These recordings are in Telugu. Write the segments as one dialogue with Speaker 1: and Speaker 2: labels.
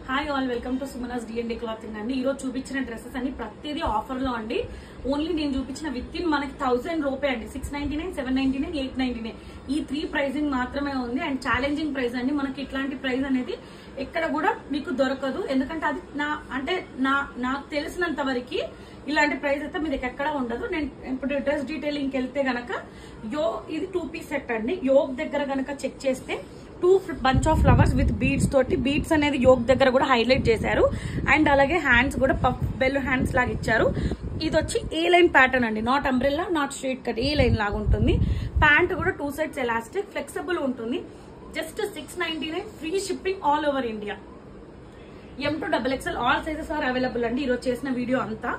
Speaker 1: Hi all, welcome to Sumanas D&D clothing అండి. ఈరోజు చూపించిన డ్రెస్సెస్ అన్ని ప్రతిదీ ఆఫర్ లో అండి. ఓన్లీ నేను చూపించిన విత్ ఇన్ మనకి 1000 రూపాయ అండి. 699, 799, 899 ఈ 3 ప్రైజింగ్ మాత్రమే ఉంది. అండ్ ఛాలెంజింగ్ ప్రైస్ అండి. మనకి ఇట్లాంటి ప్రైస్ అనేది ఎక్కడ కూడా మీకు దొరకదు. ఎందుకంటే అది నాకు తెలిసినంత వరకు ఇలాంటి ప్రైస్ అయితే మీకు ఎక్కడ ఉండదు. నేను ఇప్పుడు డ్రెస్ డీటెయిలింగ్ వెళ్తే గనక ఇది 2 పీస్ సెట్ అండి. యోగ్ దగ్గర గనక చెక్ చేస్తే 2 bunch of flowers with beads తోటి, బీడ్స్ అనేది యోగ్ దగ్గర కూడా హైలైట్ చేశారు. అండ్ అలాగే హ్యాండ్స్ కూడా పఫ్ బెల్ హ్యాండ్స్ లాగా ఇచ్చారు. ఇది వచ్చి ఏ లైన్ ప్యాటర్న్ అండి, not umbrella, not straight cut, A line లాగా ఉంటుంది. ప్యాంట్ కూడా 2 సైడ్స్ ఎలాస్టిక్, ఫ్లెక్సిబుల్ ఉంటుంది. Just 699, free shipping all over India. M2XXL all sizes are available అండి. ఈరోజు చేసిన వీడియో అంతా.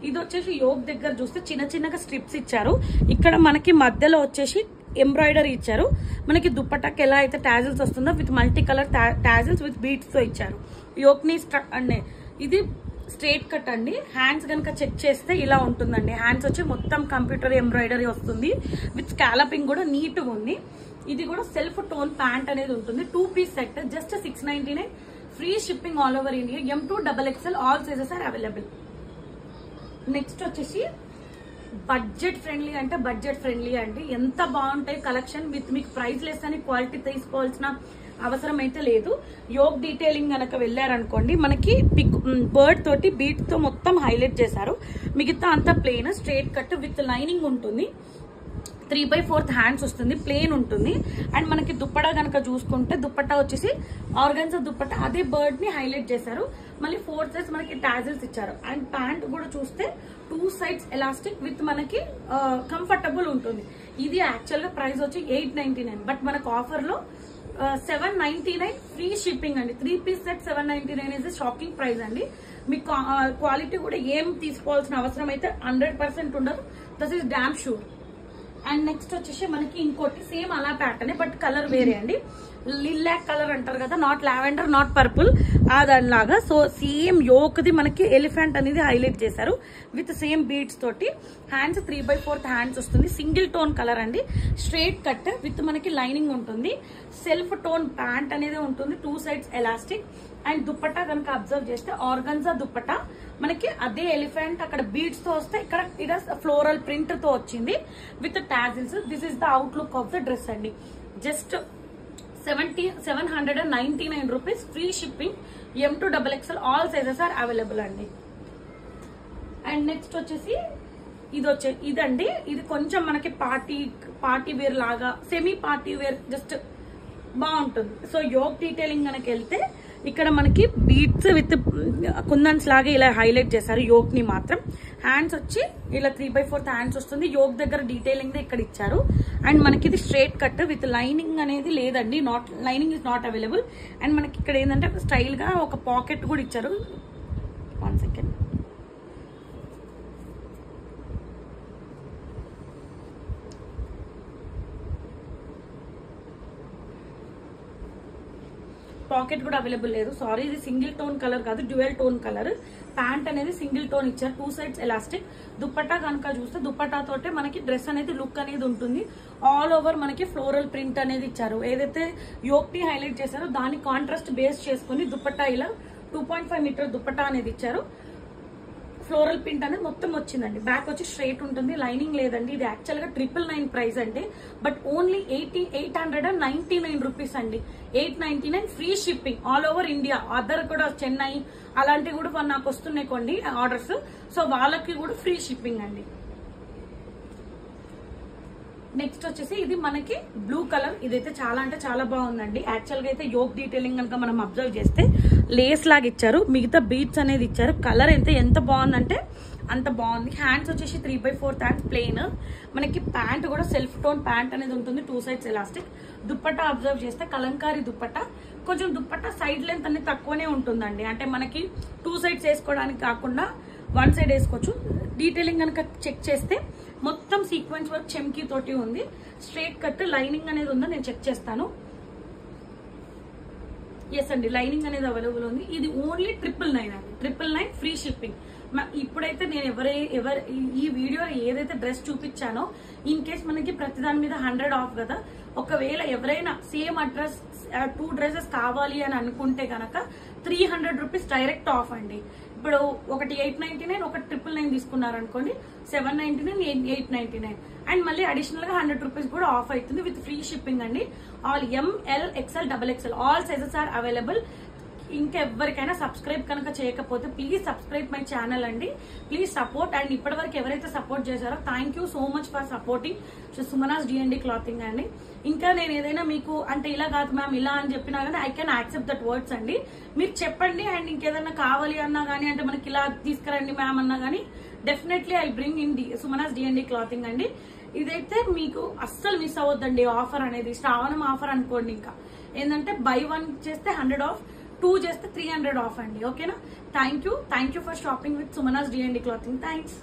Speaker 1: ఇది వచ్చేసి యోగ్ దగ్గర చూస్తే చిన్న చిన్నగా స్ట్రిప్స్ ఇచ్చారు. ఇక్కడ మనకి మధ్యలో వచ్చేసి ఎంబ్రాయిడరీ ఇచ్చారు. మనకి దుప్పటాకి ఎలా అయితే టాజిల్స్ వస్తుందో with multi colour tassels with beads తో ఇచ్చారు. యోక్ని అండి ఇది స్ట్రైట్ కట్ అండి. హ్యాండ్స్ కనుక చెక్ చేస్తే ఇలా ఉంటుందండి. హ్యాండ్స్ వచ్చి మొత్తం కంప్యూటర్ ఎంబ్రాయిడరీ వస్తుంది విత్ స్కాలపింగ్ కూడా నీట్ గా ఉంది. ఇది కూడా సెల్ఫ్ టోన్ ప్యాంట్ అనేది ఉంటుంది. 2 piece set, just 699, free shipping all over India. M2XXL all sizes are available. Next వచ్చేసి బడ్జెట్ ఫ్రెండ్లీ అంటే బడ్జెట్ ఫ్రెండ్లీ అండి. ఎంత బాగుంటాయి కలెక్షన్ విత్ మీకు ప్రైస్ లెస్ అని క్వాలిటీ తీసుకోవాల్సిన అవసరం అయితే లేదు. యోగ్ డీటెయిలింగ్ కనుక వెళ్ళారనుకోండి, మనకి బర్డ్ తోటి బీట్ తో మొత్తం హైలైట్ చేశారు. మిగతా అంతా plain straight cut with lining ఉంటుంది. 3/4 హ్యాండ్స్ వస్తుంది, ప్లేన్ ఉంటుంది. అండ్ మనకి దుప్పటా కనుక చూసుకుంటే దుప్పటా వచ్చేసి ఆర్గన్జా దుప్పటా, అదే బర్డ్ ని హైలైట్ చేశారు. మళ్ళీ 4 సైడ్స్ మనకి టాజిల్స్ ఇచ్చారు. అండ్ ప్యాంట్ కూడా చూస్తే 2 సైడ్స్ ఎలాస్టిక్ విత్ మనకి కంఫర్టబుల్ ఉంటుంది. ఇది యాక్చువల్ గా ప్రైస్ వచ్చి 899, బట్ మనకు ఆఫర్ లో 799 ఫ్రీ షిప్పింగ్ అండి. 3 piece set 799 is shocking price అండి. మీకు క్వాలిటీ కూడా ఏం తీసుకోవాల్సిన అవసరం అయితే 100% ఉండదు. That is damn sure. And next వచ్చేసి మనకి ఇంకోటి సేమ్ అలా ప్యాటర్న్ బట్ కలర్ వేరే అండి. లిలాక్ కలర్ అంటారు కదా, నాట్ లావెండర్, నాట్ పర్పుల్, దానిలాగా. సో సేమ్ యోక్ది మనకి ఎలిఫెంట్ అనేది హైలైట్ చేశారు విత్ సేమ్ బీడ్స్ తోటి. హ్యాండ్స్ 3/4 హ్యాండ్స్ వస్తుంది. సింగిల్ టోన్ కలర్ అండి. స్ట్రైట్ కట్ విత్ మనకి లైనింగ్ ఉంటుంది. సెల్ఫ్ టోన్ ప్యాంట్ అనేది ఉంటుంది. 2 సైడ్స్ ఎలాస్టిక్. అండ్ దుప్పటా కనుక అబ్జర్వ్ చేస్తే ఆర్గన్జా దుప్పటా మనకి అదే ఎలిఫెంట్ అక్కడ బీడ్స్ తో వస్తే ఇక్కడ ఫ్లోరల్ ప్రింట్ తో వచ్చింది with tassels. This is the outlook of the dress అండి. Just 799 rupees, free shipping. M2XXL all sizes are available అండి. అండ్ నెక్స్ట్ వచ్చేసి ఇదండి. ఇది కొంచెం మనకి పార్టీ వేర్ లాగా, సెమీ పార్టీ వేర్, జస్ట్ బాగుంటుంది. సో యోగ్ డీటెయిలింగ్ కనుక వెళ్తే ఇక్కడ మనకి బీడ్స్ విత్ కుందన్స్ లాగా ఇలా హైలైట్ చేశారు. యోగ్ ని మాత్రం హ్యాండ్స్ వచ్చి ఇలా 3/4 హ్యాండ్స్ వస్తుంది. యోగ్ దగ్గర డీటెయిలింగ్ ఇక్కడ ఇచ్చారు. అండ్ మనకి ఇది స్ట్రైట్ కట్ విత్ లైనింగ్ అనేది లేదండి, lining is not available. And మనకి ఇక్కడ ఏంటంటే స్టైల్ గా ఒక పాకెట్ కూడా ఇచ్చారు. 1 సెకండ్. పాకెట్ కూడా అవైలబుల్ లేదు, సారీ. ఇది సింగిల్ టోన్ కలర్ కాదు, డ్యూయల్ టోన్ కలర్. ప్యాంట్ అనేది సింగిల్ టోన్ ఇచ్చారు. 2 సైడ్స్ ఎలాస్టిక్. దుప్పట్టా కనుక చూస్తే దుప్పట్టా తోటే మనకి డ్రెస్ అనేది లుక్ అనేది ఉంటుంది. ఆల్ ఓవర్ మనకి ఫ్లోరల్ ప్రింట్ అనేది ఇచ్చారు. ఏదైతే యోక్ ని హైలైట్ చేశారో దాని కాంట్రాస్ట్ బేస్ చేసుకుని దుప్పట్టా ఇలా 2.5 మీటర్ దుప్పట్టా అనేది ఇచ్చారు. ఫ్లోరల్ ప్రింట్ అనేది మొత్తం వచ్చిందండి. బ్యాక్ వచ్చి స్ట్రైట్ ఉంటుంది, లైనింగ్ లేదండి. ఇది యాక్చువల్ గా 999 ప్రైస్ అండి, బట్ ఓన్లీ 899 రూపీస్ అండి. 899 free shipping all over India. Other కూడా చెన్నై అలాంటివి కూడా నాకు వస్తున్నాయి కొన్ని ఆర్డర్స్. సో వాళ్ళకి కూడా ఫ్రీ షిప్పింగ్ అండి. నెక్స్ట్ వచ్చేసి ఇది మనకి బ్లూ కలర్. ఇదైతే చాలా అంటే చాలా బాగుందండి. యాక్చువల్ గా అయితే యోగ్ డీటెయిలింగ్ కనుక మనం అబ్జర్వ్ చేస్తే లేస్ లాగా ఇచ్చారు, మిగతా బీట్స్ అనేది ఇచ్చారు. కలర్ అయితే ఎంత బాగుందంటే అంత బాగుంది. హ్యాండ్స్ వచ్చేసి 3/4 హ్యాండ్స్ ప్లెయిన్. మనకి ప్యాంట్ కూడా సెల్ఫ్ టోన్ ప్యాంట్ అనేది ఉంటుంది. 2 సైడ్స్ ఎలాస్టిక్. దుప్పట్టా అబ్జర్వ్ చేస్తే కలంకారీ దుప్పట్టా. కొంచెం దుప్పట్టా సైడ్ లెంత్ అనేది తక్కువనే ఉంటుందండి. అంటే మనకి 2 సైడ్స్ వేసుకోవడానికి కాకుండా 1 సైడ్ వేసుకోవచ్చు. డీటెయిలింగ్ కనుక చెక్ చేస్తే మొత్తం సీక్వెన్స్ వర్క్ చెమ్కీ తోటి ఉంది. స్ట్రైట్ కట్ లైనింగ్ అనేది ఉందో నేను చెక్ చేస్తాను. ఎస్ అండి, లైనింగ్ అనేది అవైలబుల్ ఉంది. ఇది ఓన్లీ 999 అండి. 999 ఫ్రీ షిప్పింగ్. ఇప్పుడైతే నేను ఈ వీడియోలో ఏదైతే డ్రెస్ చూపించానో, ఇన్ కేస్ మనకి ప్రతిదాని మీద 100 ఆఫ్ కదా, ఒకవేళ ఎవరైనా సేమ్ అడ్రస్ 2 డ్రెస్సెస్ కావాలి అని అనుకుంటే గనక 300 రూపీస్ డైరెక్ట్ ఆఫ్ అండి. ఇప్పుడు ఒకటి 899, ఒకటి 999 తీసుకున్నారనుకోండి 799, 899 అండ్ మళ్ళీ అడిషనల్ గా 100 రూపీస్ కూడా ఆఫ్ అవుతుంది విత్ ఫ్రీ షిప్పింగ్ అండి. All ML, XL, XXL all sizes are available. ఇంకెవరికైనా సబ్స్క్రైబ్ కనుక చేయకపోతే ప్లీజ్ సబ్స్క్రైబ్ మై ఛానల్ అండి. Please support. అండ్ ఇప్పటి వరకు ఎవరైతే సపోర్ట్ చేశారో thank you so much for supporting సుమనాస్ D&D క్లాతింగ్ అండి. ఇంకా నేను ఏదైనా మీకు అంటే ఇలా కాదు మ్యామ్ ఇలా అని చెప్పినా కానీ I can accept that words అండి. మీరు చెప్పండి. అండ్ ఇంకేదైనా కావాలి అన్నా కానీ అంటే మనకి ఇలా తీసుకురండి మ్యామ్ అన్నా కానీ definitely I bring in Sumanas D&D clothing అండి. ఇదైతే మీకు అస్సలు మిస్ అవ్వద్దండి ఆఫర్ అనేది. శ్రావణం ఆఫర్ అనుకోండి. ఇంకా ఏంటంటే బై 1 చేస్తే 100 ఆఫ్, 2 చేస్తే 300 ఆఫ్ అండి. ఓకేనా? Thank you for shopping with Sumanas D&D clothing. Thanks.